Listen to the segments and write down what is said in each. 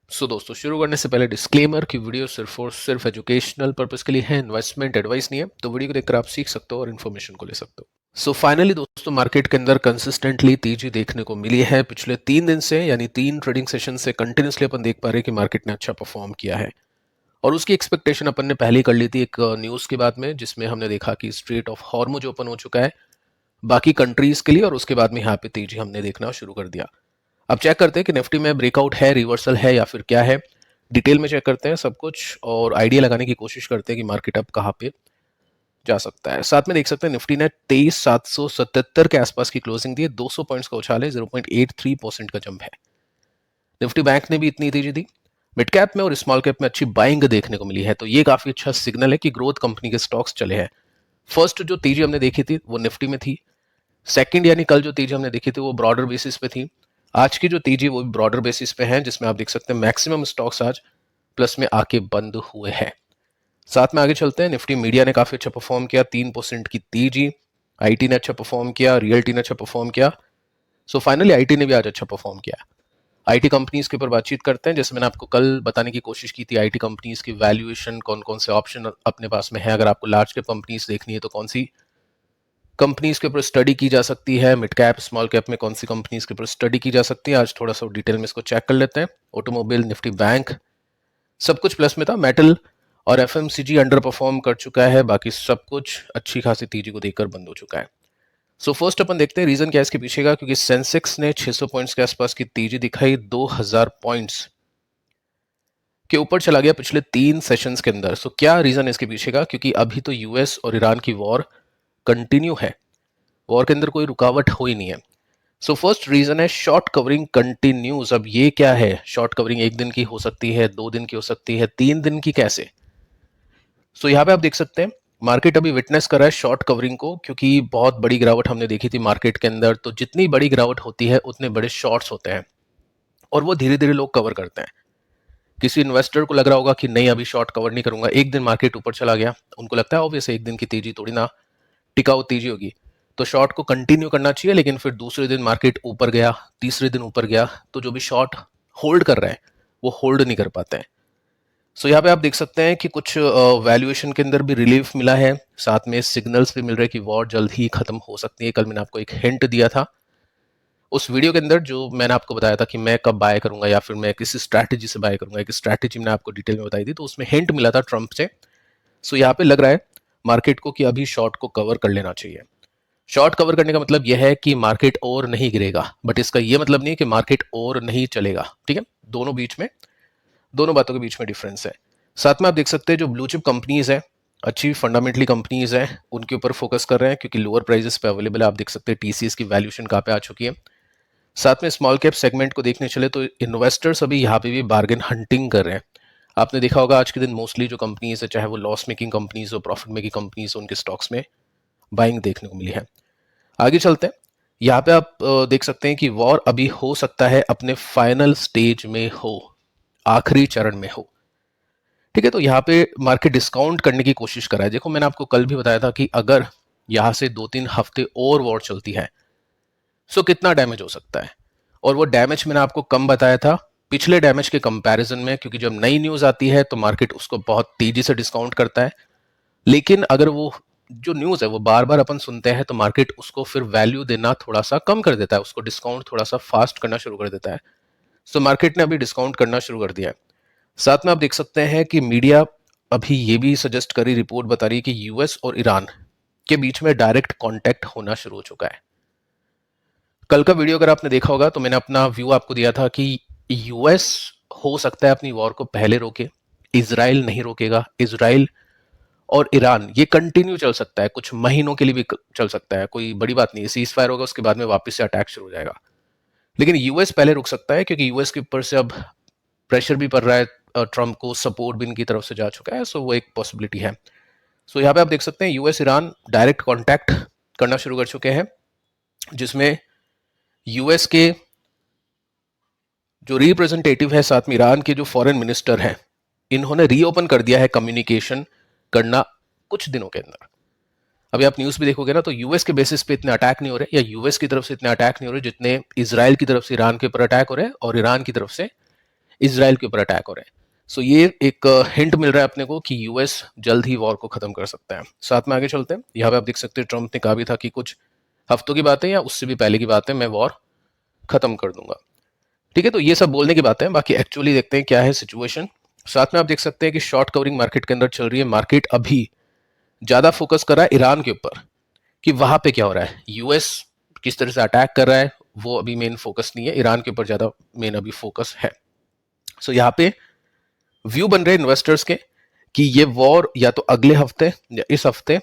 दोस्तों शुरू करने से पहले डिस्क्लेमर कि वीडियो सिर्फ और सिर्फ एजुकेशनल पर्पस के लिए है, इन्वेस्टमेंट एडवाइस नहीं है। तो वीडियो को देखकर आप सीख सकते हो और इन्फॉर्मेशन को ले सकते हो। फाइनली दोस्तों मार्केट के अंदर कंसिस्टेंटली तेजी देखने को मिली है पिछले 3 दिन से, यानी 3 ट्रेडिंग सेशन से कंटिन्यूसली अपन देख पा रहे हैं कि मार्केट ने अच्छा परफॉर्म किया है। और उसकी एक्सपेक्टेशन अपन ने पहले ही कर ली थी एक न्यूज़ के बाद में, जिसमें हमने देखा कि स्ट्रेट ऑफ हॉर्मुज ओपन हो चुका है बाकी कंट्रीज के लिए, और उसके बाद में यहाँ पे तेजी हमने देखना शुरू कर दिया। अब चेक करते हैं कि निफ्टी में ब्रेकआउट है, रिवर्सल है या फिर क्या है। डिटेल में चेक करते हैं सब कुछ और आइडिया लगाने की कोशिश करते हैं कि मार्केट अब कहाँ पे जा सकता है। साथ में देख सकते हैं निफ्टी ने 23,777 के आसपास की क्लोजिंग दी है, 200 पॉइंट्स का उछाल है, 0.83% का जंप है। निफ्टी बैंक ने भी इतनी तेजी दी। मिड कैप में और स्मॉल कैप में अच्छी बाइंग देखने को मिली है, तो ये काफी अच्छा सिग्नल है कि ग्रोथ कंपनी के स्टॉक्स चले हैं। फर्स्ट जो तेजी हमने देखी थी वो निफ्टी में थी। सेकंड यानी कल जो तेजी हमने देखी थी वो ब्रॉडर बेसिस पे थी। आज की जो तेजी वो भी ब्रॉडर बेसिस पे है, जिसमें आप देख सकते हैं मैक्सिमम स्टॉक्स आज प्लस में आके बंद हुए हैं। साथ में आगे चलते हैं, निफ्टी मीडिया ने काफी अच्छा परफॉर्म किया, 3% की तेजी। आईटी ने अच्छा परफॉर्म किया, रियल्टी ने अच्छा परफॉर्म किया। फाइनली आईटी ने भी आज अच्छा परफॉर्म किया। आईटी कंपनीज के ऊपर बातचीत करते हैं। जैसे मैंने आपको कल बताने की कोशिश की थी, आईटी कंपनीज की वैल्यूएशन, कौन कौन से ऑप्शन अपने पास में है। अगर आपको लार्ज कैप कंपनीज देखनी है तो कौन सी कंपनीज के ऊपर स्टडी की जा सकती है, मिड कैप स्मॉल कैप में कौन सी कंपनीज के ऊपर स्टडी की जा सकती है, आज थोड़ा सा डिटेल में इसको चेक कर लेते हैं। ऑटोमोबाइल, निफ्टी बैंक सब कुछ प्लस में था। मेटल और एफएमसीजी अंडर परफॉर्म कर चुका है, बाकी सब कुछ अच्छी खासी तेजी को देखकर बंद हो चुका है। फर्स्ट अपन देखते हैं रीजन क्या है इसके पीछे का, क्योंकि सेंसेक्स ने 600 पॉइंट्स के आसपास की तेजी दिखाई, 2000 पॉइंट्स के ऊपर चला गया पिछले 3 सेशंस के अंदर। क्या रीजन है इसके पीछे का, क्योंकि अभी तो यूएस और ईरान की वॉर कंटिन्यू है, वॉर के अंदर कोई रुकावट हो ही नहीं है। फर्स्ट रीजन है शॉर्ट कवरिंग कंटिन्यूज। अब ये क्या है, शॉर्ट कवरिंग 1 दिन की हो सकती है, 2 दिन की हो सकती है, 3 दिन की कैसे। यहाँ पे आप देख सकते हैं मार्केट अभी विटनेस कर रहा है शॉर्ट कवरिंग को, क्योंकि बहुत बड़ी गिरावट हमने देखी थी मार्केट के अंदर। तो जितनी बड़ी गिरावट होती है उतने बड़े शॉर्ट्स होते हैं और वो धीरे धीरे लोग कवर करते हैं। किसी इन्वेस्टर को लग रहा होगा कि नहीं अभी शॉर्ट कवर नहीं करूंगा, 1 दिन मार्केट ऊपर चला गया, उनको लगता है ऑब्वियस 1 दिन की तेजी थोड़ी ना टिकाऊ तेजी होगी, तो शॉर्ट को कंटिन्यू करना चाहिए। लेकिन फिर दूसरे दिन मार्केट ऊपर गया, तीसरे दिन ऊपर गया, तो जो भी शॉर्ट होल्ड कर रहे हैं वो होल्ड नहीं कर पाते हैं। यहाँ पे आप देख सकते हैं कि कुछ वैल्यूएशन के अंदर भी रिलीफ मिला है, साथ में सिग्नल्स भी मिल रहे हैं कि वॉर जल्द ही खत्म हो सकती है। कल मैंने आपको एक हिंट दिया था उस वीडियो के अंदर, जो मैंने आपको बताया था कि मैं कब बाय करूंगा या फिर मैं किसी स्ट्रैटेजी से बाय करूंगा, एक स्ट्रैटेजी मैंने आपको डिटेल में बताई थी, तो उसमें हिंट मिला था ट्रंप से। यहाँ पे लग रहा है मार्केट को कि अभी शॉर्ट को कवर कर लेना चाहिए। शॉर्ट कवर करने का मतलब यह है कि मार्केट और नहीं गिरेगा, बट इसका यह मतलब नहीं है कि मार्केट और नहीं चलेगा। ठीक है, दोनों बीच में, दोनों बातों के बीच में डिफरेंस है। साथ में आप देख सकते हैं जो ब्लू चिप कंपनीज है, अच्छी फंडामेंटली कंपनीज है, उनके ऊपर फोकस कर रहे हैं क्योंकि लोअर प्राइसेस पे अवेलेबल है। आप देख सकते हैं टीसीएस की वैल्यूएशन कहाँ पे आ चुकी है। साथ में स्मॉल कैप सेगमेंट को देखने चले तो इन्वेस्टर्स अभी यहाँ पे भी बार्गेन हंटिंग कर रहे हैं। आपने देखा होगा आज के दिन मोस्टली जो कंपनीज है, चाहे वो लॉस मेकिंग कंपनीज हो, प्रॉफिट मेकिंग कंपनीज हो, उनके स्टॉक्स में बाइंग देखने को मिली है। आगे चलते हैं, यहाँ पे आप देख सकते हैं कि वॉर अभी हो सकता है अपने फाइनल स्टेज में हो, आखिरी चरण में हो। ठीक है, तो यहाँ पे मार्केट डिस्काउंट करने की कोशिश कर रहा है। देखो मैंने आपको कल भी बताया था कि अगर यहाँ से 2-3 हफ्ते और वॉर चलती है कितना डैमेज हो सकता है, और वो डैमेज मैंने आपको कम बताया था पिछले डैमेज के कंपैरिजन में, क्योंकि जब नई न्यूज आती है तो मार्केट उसको बहुत तेजी से डिस्काउंट करता है। लेकिन अगर वो जो न्यूज है वो बार बार अपन सुनते हैं तो मार्केट उसको फिर वैल्यू देना थोड़ा सा कम कर देता है, उसको डिस्काउंट थोड़ा सा फास्ट करना शुरू कर देता है। मार्केट ने अभी डिस्काउंट करना शुरू कर दिया है। साथ में आप देख सकते हैं कि मीडिया अभी ये भी सजेस्ट करी, रिपोर्ट बता रही है कि यूएस और ईरान के बीच में डायरेक्ट कांटेक्ट होना शुरू हो चुका है। कल का वीडियो अगर आपने देखा होगा तो मैंने अपना व्यू आपको दिया था कि यूएस हो सकता है अपनी वॉर को पहले रोके, इजराइल नहीं रोकेगा। इजराइल और ईरान ये कंटिन्यू चल सकता है, कुछ महीनों के लिए भी चल सकता है, कोई बड़ी बात नहीं है। सीज फायर होगा, उसके बाद में वापस से अटैक शुरू हो जाएगा। लेकिन यूएस पहले रुक सकता है क्योंकि यूएस के ऊपर से अब प्रेशर भी पड़ रहा है, ट्रंप को सपोर्ट भी इनकी तरफ से जा चुका है। वो एक पॉसिबिलिटी है। यहाँ पे आप देख सकते हैं यूएस ईरान डायरेक्ट कॉन्टैक्ट करना शुरू कर चुके हैं, जिसमें यूएस के जो रिप्रेजेंटेटिव है, साथ में ईरान के जो फॉरेन मिनिस्टर हैं, इन्होंने रीओपन कर दिया है कम्युनिकेशन करना कुछ दिनों के अंदर। अभी आप न्यूज भी देखोगे ना तो यूएस के बेसिस पे इतने अटैक नहीं हो रहे, या यूएस की तरफ से इतने अटैक नहीं हो रहे जितने इजराइल की तरफ से ईरान के ऊपर अटैक हो रहे हैं और ईरान की तरफ से इसराइल के ऊपर अटैक हो रहे हैं। सो ये एक हिंट मिल रहा है अपने को कि यूएस जल्द ही वॉर को खत्म कर सकता है। साथ में आगे चलते हैं, यहाँ पे आप देख सकते हैं ट्रंप ने कहा भी था कि कुछ हफ्तों की बात है या उससे भी पहले की बात है, मैं वॉर खत्म कर दूंगा। ठीक है, तो ये सब बोलने की बात है, बाकी एक्चुअली देखते हैं क्या है सिचुएशन। साथ में आप देख सकते हैं कि शॉर्ट कवरिंग मार्केट के अंदर चल रही है। मार्केट अभी ज्यादा फोकस कर रहा है ईरान के ऊपर कि वहां पे क्या हो रहा है, यूएस किस तरह से अटैक कर रहा है, वो अभी मेन फोकस नहीं है, ईरान के ऊपर ज्यादा मेन अभी फोकस है। सो यहाँ पे व्यू बन रहे इन्वेस्टर्स के कि ये वॉर या तो अगले हफ्ते या इस हफ्ते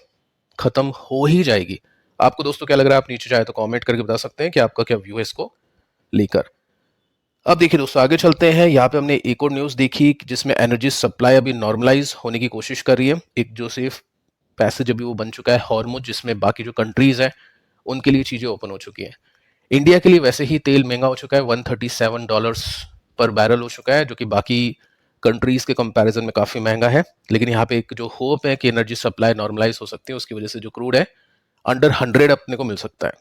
खत्म हो ही जाएगी। आपको दोस्तों क्या लग रहा है, आप नीचे चाहे तो कमेंट करके बता सकते हैं कि आपका क्या व्यू है इसको लेकर। अब देखिए दोस्तों आगे चलते हैं, यहाँ पे हमने एक और न्यूज देखी जिसमें एनर्जी सप्लाई अभी नॉर्मलाइज होने की कोशिश कर रही है। एक जो सेफ पैसेज अभी वो बन चुका है हॉर्मुज, जिसमें बाकी जो कंट्रीज हैं उनके लिए चीजें ओपन हो चुकी हैं। इंडिया के लिए वैसे ही तेल महंगा हो चुका है, $137 पर बैरल हो चुका है, जो कि बाकी कंट्रीज के कंपैरिजन में काफी महंगा है। लेकिन यहाँ पे एक जो होप है कि एनर्जी सप्लाई नॉर्मलाइज हो सकती है, उसकी वजह से जो क्रूड है अंडर 100 अपने को मिल सकता है।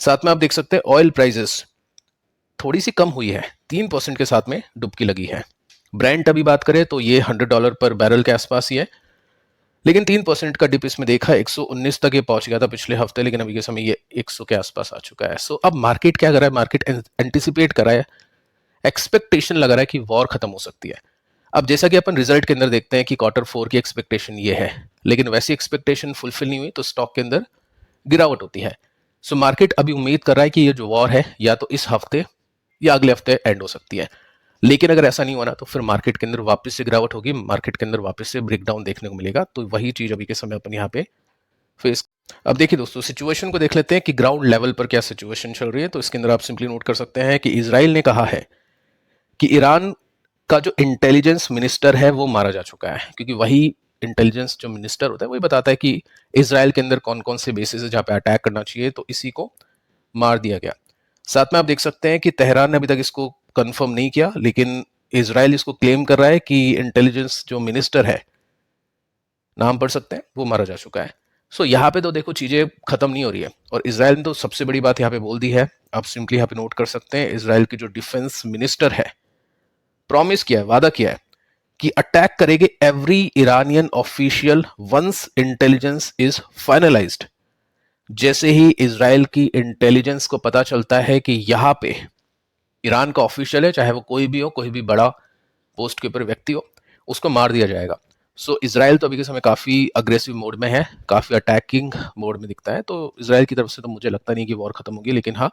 साथ में आप देख सकते हैं ऑयल प्राइजेस थोड़ी सी कम हुई है, 3% के साथ में डुबकी लगी है। ब्रेंट अभी बात करें तो ये $100 पर बैरल के आसपास ही है, लेकिन 3% का डिप इसमें देखा, 119 तक ये पहुंच गया था पिछले हफ्ते, लेकिन अभी के समय ये 100 के आसपास आ चुका है। सो अब मार्केट क्या कर रहा है, मार्केट एंटिसिपेट कर रहा है, एक्सपेक्टेशन लगा रहा है कि वॉर खत्म हो सकती है। अब जैसा कि अपन रिजल्ट के अंदर देखते हैं कि Q4 की एक्सपेक्टेशन ये है, लेकिन वैसी एक्सपेक्टेशन फुलफिल नहीं हुई तो स्टॉक के अंदर गिरावट होती है। सो मार्केट अभी उम्मीद कर रहा है कि ये जो वॉर है या तो इस हफ्ते या अगले हफ्ते एंड हो सकती है। लेकिन अगर ऐसा नहीं हुआ ना तो फिर मार्केट के अंदर वापस से गिरावट होगी, मार्केट के अंदर वापस से ब्रेकडाउन देखने को मिलेगा। तो वही चीज अभी के समय अपन यहाँ पे फेस। अब देखिए दोस्तों सिचुएशन को देख लेते हैं कि ग्राउंड लेवल पर क्या सिचुएशन चल रही है। तो इसके अंदर आप सिंपली नोट कर सकते हैं कि इजराइल ने कहा है कि ईरान का जो इंटेलिजेंस मिनिस्टर है वो मारा जा चुका है, क्योंकि वही इंटेलिजेंस जो मिनिस्टर होता है वही बताता है कि इसराइल के अंदर कौन कौन से बेसिस है जहां पे अटैक करना चाहिए, तो इसी को मार दिया गया। साथ में आप देख सकते हैं कि तेहरान ने अभी तक इसको कंफर्म नहीं किया, लेकिन इसराइल इसको क्लेम कर रहा है कि इंटेलिजेंस जो मिनिस्टर है, नाम पढ़ सकते हैं, वो मारा जा चुका है। सो यहाँ पे तो देखो चीजें खत्म नहीं हो रही है, और इसराइल ने तो सबसे बड़ी बात यहाँ पे बोल दी है। आप सिंपली यहाँ पे नोट कर सकते हैं, इसराइल की जो डिफेंस मिनिस्टर है प्रॉमिस किया है, वादा किया है कि अटैक करेंगे every Iranian official once intelligence is finalised. जैसे ही इजराइल की इंटेलिजेंस को पता चलता है कि यहाँ पे ईरान का ऑफिशियल है, चाहे वो कोई भी हो, कोई भी बड़ा पोस्ट के ऊपर व्यक्ति हो, उसको मार दिया जाएगा। सो इजराइल तो अभी के समय काफी अग्रेसिव मोड में है, काफी अटैकिंग मोड में दिखता है। तो इजराइल की तरफ से तो मुझे लगता नहीं कि वॉर खत्म होगी, लेकिन हाँ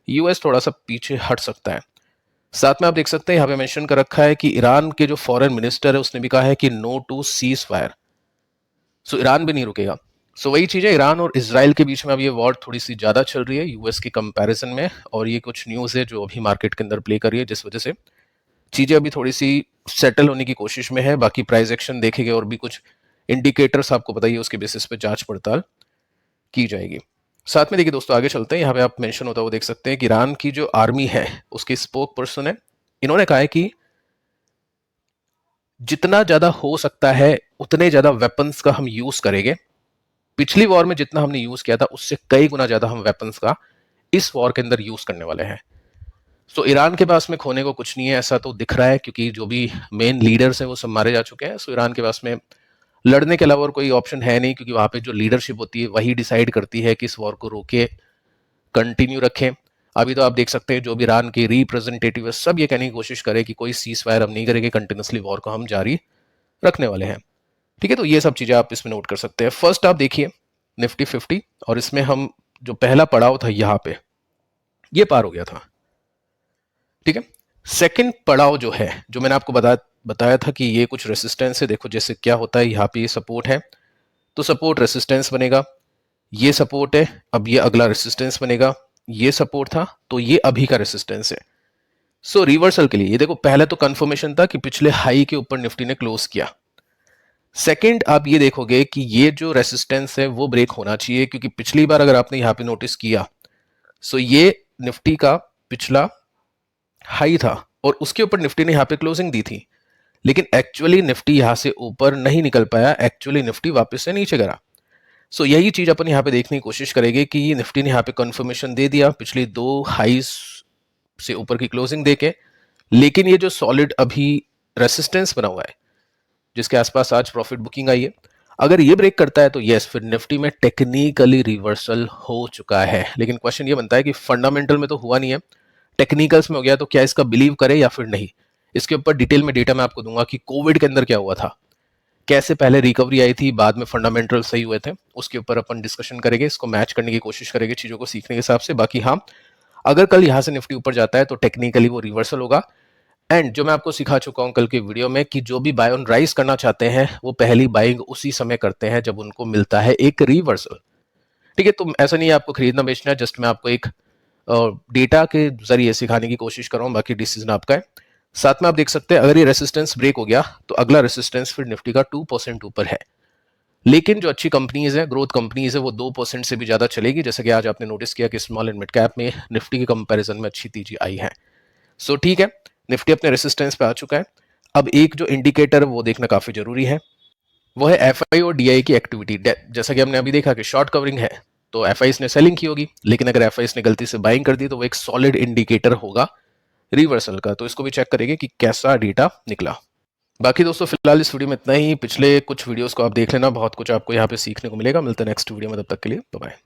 यूएस थोड़ा सा पीछे हट सकता है। साथ में आप देख सकते हैं यहाँ पे मेंशन कर रखा है कि ईरान के जो फॉरेन मिनिस्टर है उसने भी कहा है कि no to ceasefire. So Iran भी नहीं रुकेगा। सो वही चीज है, ईरान और इजराइल के बीच में अब ये वॉर थोड़ी सी ज्यादा चल रही है यूएस की कंपैरिजन में, और ये कुछ न्यूज है जो अभी मार्केट के अंदर प्ले कर रही है, जिस वजह से चीजें अभी थोड़ी सी सेटल होने की कोशिश में है। बाकी प्राइस एक्शन देखेंगे और भी कुछ इंडिकेटर्स आपको बताइए, उसके बेसिस पे जांच पड़ताल की जाएगी। साथ में देखिए दोस्तों आगे चलते हैं, यहाँ पे आप मेंशन होता हुआ देख सकते हैं कि ईरान की जो आर्मी है उसके स्पोक पर्सन है, इन्होंने कहा है कि जितना ज्यादा हो सकता है उतने ज्यादा वेपन्स का हम यूज करेंगे। पिछली वॉर में जितना हमने यूज किया था उससे कई गुना ज्यादा हम वेपन्स का इस वॉर के अंदर यूज करने वाले हैं। सो ईरान के पास में खोने को कुछ नहीं है, ऐसा तो दिख रहा है, क्योंकि जो भी मेन लीडर्स हैं वो सब मारे जा चुके हैं। सो ईरान के पास में लड़ने के अलावा और कोई ऑप्शन है नहीं, क्योंकि वहां पे जो लीडरशिप होती है वही डिसाइड करती है कि इस वॉर को रोके, कंटिन्यू रखें। अभी तो आप देख सकते हैं जो भी ईरान के रिप्रेजेंटेटिव है सब ये कहने की कोशिश करे कि कोई सीज फायर हम नहीं करेंगे, कंटिन्यूसली वॉर को हम जारी रखने वाले हैं। ठीक है, तो ये सब चीजें आप इसमें नोट कर सकते हैं। फर्स्ट आप देखिए निफ्टी 50, और इसमें हम जो पहला पड़ाव था यहाँ पे ये पार हो गया था। ठीक है, सेकंड पड़ाव जो है, जो मैंने आपको बताया था कि ये कुछ रेसिस्टेंस है। देखो जैसे क्या होता है, यहाँ पे ये सपोर्ट है तो सपोर्ट रेसिस्टेंस बनेगा, ये सपोर्ट है, अब ये अगला रेसिस्टेंस बनेगा, ये सपोर्ट था तो ये अभी का रेसिस्टेंस है। सो रिवर्सल के लिए ये देखो, पहले तो कंफर्मेशन था कि पिछले हाई के ऊपर निफ्टी ने क्लोज किया। सेकंड आप ये देखोगे कि ये जो रेसिस्टेंस है वो ब्रेक होना चाहिए, क्योंकि पिछली बार अगर आपने यहाँ पे नोटिस किया, सो ये निफ्टी का पिछला हाई था और उसके ऊपर निफ्टी ने यहाँ पे क्लोजिंग दी थी, लेकिन एक्चुअली निफ्टी यहां से ऊपर नहीं निकल पाया, एक्चुअली निफ्टी वापस से नीचे गिरा। सो यही चीज अपन यहाँ पे देखने की कोशिश करेंगे कि निफ्टी ने यहाँ पे कंफर्मेशन दे दिया पिछली दो हाईज से ऊपर की क्लोजिंग देके, लेकिन ये जो सॉलिड अभी रेसिस्टेंस बना हुआ है जिसके आसपास आज प्रॉफिट बुकिंग आई है, अगर ये ब्रेक करता है तो यस फिर निफ्टी में टेक्निकली रिवर्सल हो चुका है। लेकिन क्वेश्चन ये बनता है कि फंडामेंटल में तो हुआ नहीं है, टेक्निकल्स में हो गया, तो क्या इसका बिलीव करें या फिर नहीं। इसके ऊपर डिटेल में डेटा मैं आपको दूंगा कि कोविड के अंदर क्या हुआ था, कैसे पहले रिकवरी आई थी, बाद में फंडामेंटल सही हुए थे, उसके ऊपर अपन डिस्कशन करेंगे, इसको मैच करने की कोशिश करेंगे चीजों को सीखने के हिसाब से। बाकी हाँ, अगर कल यहां से निफ्टी ऊपर जाता है तो टेक्निकली वो रिवर्सल होगा। एंड जो मैं आपको सिखा चुका हूं कल के वीडियो में कि जो भी बाय ऑन राइज करना चाहते हैं वो पहली बाइंग उसी समय करते हैं जब उनको मिलता है एक रिवर्सल। ठीक है, तो ऐसा नहीं है आपको खरीदना बेचना है, जस्ट मैं आपको एक डेटा के जरिए सिखाने की कोशिश कर रहा हूं, बाकी डिसीजन आपका है। साथ में आप देख सकते हैं अगर ये रेसिस्टेंस ब्रेक हो गया तो अगला रेसिस्टेंस फिर निफ्टी का 2% ऊपर है। लेकिन जो अच्छी कंपनीज है, ग्रोथ कंपनीज है, वो 2% से भी ज्यादा चलेगी, जैसे कि आज आपने नोटिस किया कि स्मॉल एंड मिड कैप में निफ्टी के कंपैरिजन में अच्छी तेजी आई है। सो ठीक है, निफ्टी अपने रेसिस्टेंस पे आ चुका है। अब एक जो इंडिकेटर है वो देखना काफी जरूरी है, वो है एफआई और डीआई की एक्टिविटी। जैसा कि हमने अभी देखा कि शॉर्ट कवरिंग है तो एफआई ने सेलिंग की होगी, लेकिन अगर एफआई ने गलती से बाइंग कर दी तो वो एक सॉलिड इंडिकेटर होगा रिवर्सल का, तो इसको भी चेक करेंगे कि कैसा डेटा निकला। बाकी दोस्तों फिलहाल इस वीडियो में इतना ही, पिछले कुछ वीडियोस को आप देख लेना, बहुत कुछ आपको यहाँ पे सीखने को मिलेगा। मिलते हैं नेक्स्ट वीडियो में, तब तक के लिए बाय बाय।